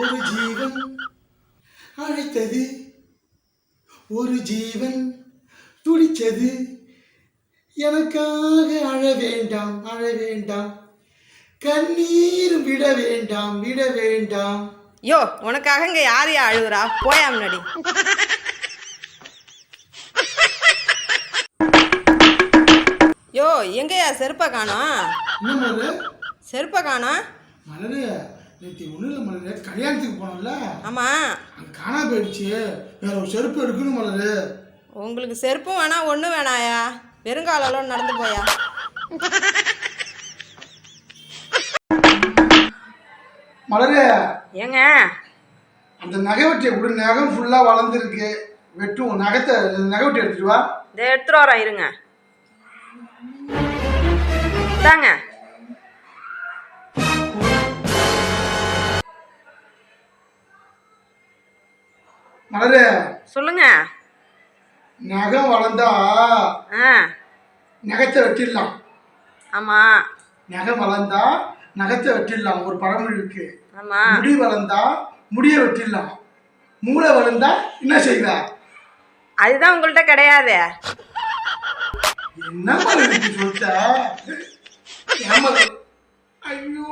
ஒரு ஜீவன் அழைத்தது, ஒரு ஜீவன் துடிச்சது, எனக்காக அழ வேண்டாம் அழ வேண்டாம், கண்ணீர் விட வேண்டாம் விட வேண்டாம். யோ உனக்காக இங்க யாரையா அழுகுறா? போயா முன்னாடி. யோ எங்கயா செருப்பை காணோம்? என்ன மலர்? செருப்பை காணோம்? மலரு நேற்று ஒன்றும் இல்லை மலரு, கல்யாணத்துக்கு போனோம்ல, ஆமா அது காணா போயிடுச்சு. வேற ஒரு செருப்பு எடுக்கணும் மலரு. உங்களுக்கு செருப்பும் வேணாம் ஒன்றும் வேணாயா, வெறுங்காலெல்லாம் நடந்து போயா. மலரு ஏங்க அந்த நகை வெட்டியை கூட, நகம் ஃபுல்லாக வளர்ந்துருக்கு, வெட்டும் நகத்தை, நகை வெட்டி எடுத்துட்டு வா. இதை எடுத்துட்டு வரோம் இருங்க. தாங்க மலரு சொல்லுங்க. நகம் வளர்ந்தா ஆ நகத்தை வெட்டிடலாம். ஆமா நகம் வளர்ந்தா நகத்தை வெட்டிடலாம், ஒரு பழமொழி இருக்கு. ஆமா முடி வளர்ந்தா முடிய வெட்டிடலாம், மூளை வளர்ந்தா என்ன செய்வ? அதுதான் உங்கள்கிட்ட கிடையாது. என்ன மலர் சொல்லிட்ட? ஐயோ